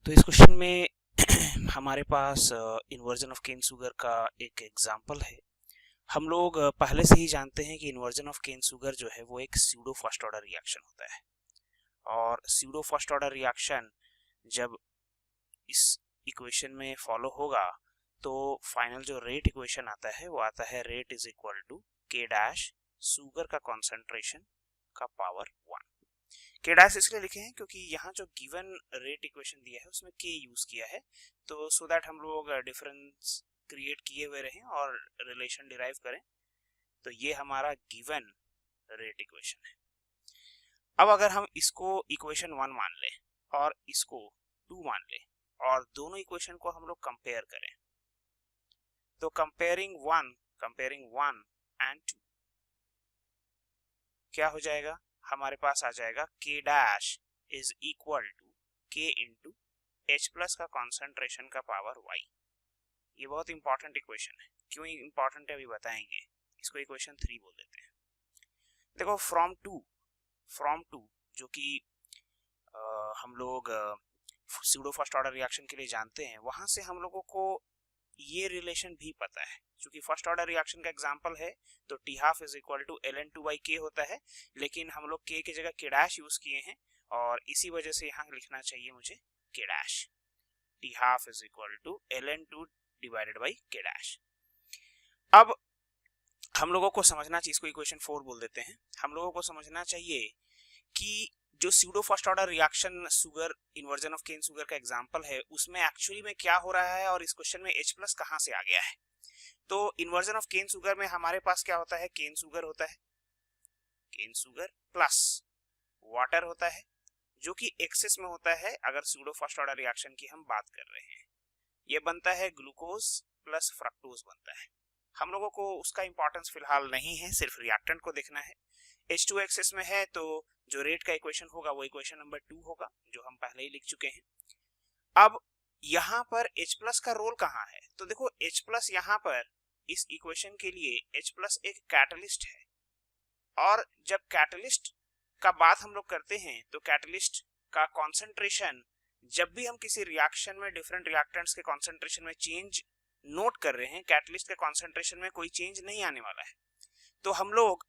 तो इस क्वेश्चन में हमारे पास इन्वर्जन ऑफ केन शुगर का एक एग्जांपल है। हम लोग पहले से ही जानते हैं कि इन्वर्जन ऑफ केन शुगर जो है वो एक स्यूडो फर्स्ट ऑर्डर रिएक्शन होता है, और स्यूडो फर्स्ट ऑर्डर रिएक्शन जब इस इक्वेशन में फॉलो होगा तो फाइनल जो रेट इक्वेशन आता है वो आता है रेट इज इक्वल टू के डैश शुगर का कॉन्सेंट्रेशन का पावर 1। के डैश इसलिए लिखे हैं क्योंकि यहाँ जो गिवन रेट इक्वेशन दिया है उसमें के यूज किया है, तो सो दैट हम लोग डिफरेंस क्रिएट किए हुए रहें और रिलेशन डिराइव करें। तो ये हमारा गिवन रेट इक्वेशन है। अब अगर हम इसको इक्वेशन 1 मान लें और इसको 2 मान लें और दोनों इक्वेशन को हम लोग कंपेयर करें, तो कंपेयरिंग 1 एंड 2 क्या हो जाएगा, हमारे पास आ जाएगा के डैश इज इक्वल टू के इंटू एच प्लस का कॉन्सेंट्रेशन का पावर वाई। ये बहुत इंपॉर्टेंट इक्वेशन है। क्यों इंपॉर्टेंट है अभी बताएंगे। इसको इक्वेशन 3 बोल देते हैं। देखो फ्रॉम टू जो कि हम लोग स्यूडो फर्स्ट ऑर्डर रिएक्शन के लिए जानते हैं, वहां से हम लोगों को ये रिलेशन भी पता है। क्योंकि फर्स्ट ऑर्डर रिएक्शन का एग्जांपल है तो T half is equal to ln2/k होता है, लेकिन हम लोग k की जगह के डैश यूज किए हैं और इसी वजह से यहाँ लिखना चाहिए मुझे K dash. T half is equal to ln2 divided by K dash. अब हम लोगों को समझना चाहिए, इसको इक्वेशन 4 बोल देते हैं, हम लोगों को समझना चाहिए कि जो pseudo first order reaction sugar inversion of cane sugar का एग्जांपल है उसमें एक्चुअली में क्या हो रहा है और इस क्वेश्चन में H प्लस कहां से आ गया है। तो इन्वर्जन ऑफ केन शुगर में हमारे पास क्या होता है, केन शुगर होता है, केन शुगर प्लस वाटर होता है जो कि एक्सेस में होता है अगर स्यूडो फर्स्ट ऑर्डर रिएक्शन की हम बात कर रहे हैं। ये बनता है ग्लूकोज प्लस फ्रक्टोज बनता है। हम लोगों को उसका इंपॉर्टेंस फिलहाल नहीं है, सिर्फ रिएक्टेंट को देखना है। H2 एक्सेस में है तो जो रेट का इक्वेशन होगा वो इक्वेशन नंबर 2 होगा जो हम पहले ही लिख चुके हैं। अब यहाँ पर H प्लस का रोल कहाँ है, तो देखो H प्लस यहाँ पर इस इक्वेशन के लिए H प्लस एक कैटलिस्ट है, और जब कैटलिस्ट का बात हम लोग करते हैं तो कैटलिस्ट का कॉन्सेंट्रेशन, जब भी हम किसी रिएक्शन में डिफरेंट रिएक्टेंट्स के कॉन्सेंट्रेशन में चेंज नोट कर रहे हैं, कैटलिस्ट के कॉन्सेंट्रेशन में कोई चेंज नहीं आने वाला है। तो हम लोग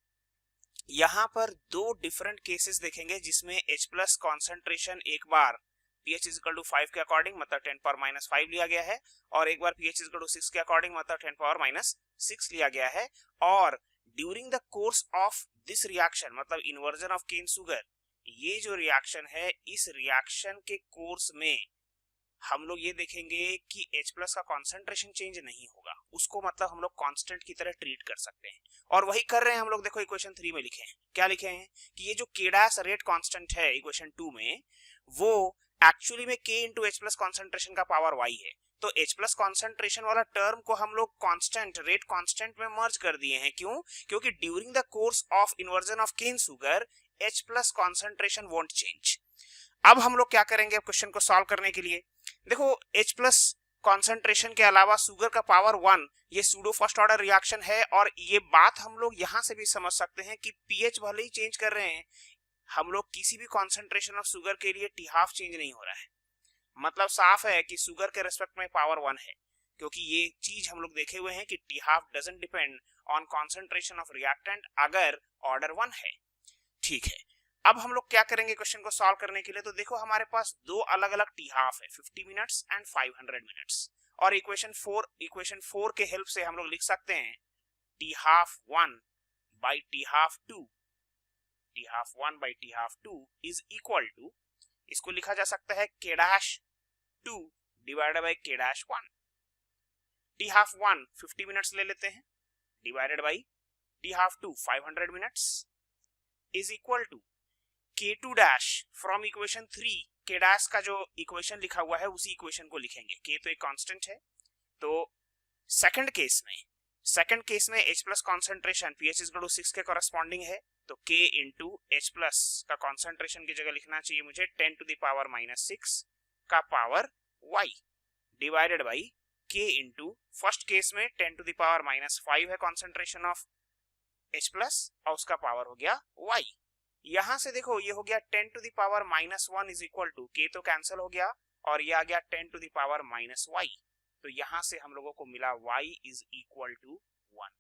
यहाँ पर दो डिफरेंट केसेस देखेंगे जिसमें H प्लस कॉन्सेंट्रेशन एक बार pH इज इक्वल टू 5 के अकॉर्डिंग मतलब 10 पावर माइनस 5 लिया गया है, और एक बार pH इज इक्वल टू 6 के अकॉर्डिंग मतलब 10 पावर माइनस 6 लिया गया है। और during the course of this reaction मतलब इन्वर्जन ऑफ केन शुगर, ये जो रिएक्शन है इस रिएक्शन के कोर्स में हम लोग ये देखेंगे कि H प्लस का कॉन्सेंट्रेशन चेंज नहीं होगा, उसको मतलब हम लोग कांस्टेंट की तरह ट्रीट कर सकते हैं, और वही कर रहे हैं हम लोग। देखो इक्वेशन 3 में लिखे हैं, क्या लिखे हैं कि ये जो के डैश रेट कांस्टेंट है इक्वेशन 2 में, वो एक्चुअली में k into H plus concentration का पावर y है। तो H प्लस कॉन्सेंट्रेशन वाला टर्म को हम लोग कांस्टेंट रेट कांस्टेंट में मर्ज कर दिए हैं। क्यों? क्योंकि during the course of inversion of cane sugar H plus concentration won't change. अब हम लोग क्या करेंगे क्वेश्चन को सॉल्व करने के लिए, देखो H प्लस कॉन्सेंट्रेशन के अलावा शुगर का पावर 1 ये सूडो फर्स्ट ऑर्डर रिएक्शन है, और ये बात हम लोग यहां से भी समझ सकते हैं कि pH भले ही चेंज कर रहे हैं, हम लोग किसी भी कॉन्सेंट्रेशन ऑफ शुगर के लिए टी हाफ चेंज नहीं हो रहा है। मतलब साफ है कि शुगर के रेस्पेक्ट में पावर 1 है, क्योंकि ये चीज हम लोग देखे हुए हैं कि T half doesn't depend on concentration of reactant अगर ऑर्डर 1 है। ठीक है, अब हम लोग क्या करेंगे क्वेश्चन को सॉल्व करने के लिए, तो देखो हमारे पास दो अलग अलग टी हाफ है, 50 मिनट्स एंड 500 मिनट्स, और इक्वेशन 4 के हेल्प से हम लोग लिख सकते हैं T half 1 by T half 2, T half 1 by T half 2 is equal to, इसको लिखा जा सकता है K dash 2 divided by K dash 1। T half 1 50 minutes ले लेते हैं divided by T half 2 500 minutes is equal to K2 dash from equation 3, K dash का जो इक्वेशन लिखा हुआ है उसी इक्वेशन को लिखेंगे। K तो एक कांस्टेंट है, तो सेकंड केस में H plus concentration pH is equal to 6 के कॉरेस्पॉन्डिंग है, तो K इंटू H प्लस का कॉन्सेंट्रेशन की जगह लिखना चाहिए मुझे 10 टू द पावर माइनस 6 का power y divided by K into first case में 10 टू द पावर माइनस 5 है कॉन्सेंट्रेशन ऑफ H प्लस और उसका पावर हो गया y। यहां से देखो ये हो गया 10 to the power minus 1 is equal to K तो कैंसिल हो गया और ये आ गया 10 to the power minus Y, तो यहाँ से हम लोगों को मिला y इज इक्वल टू 1।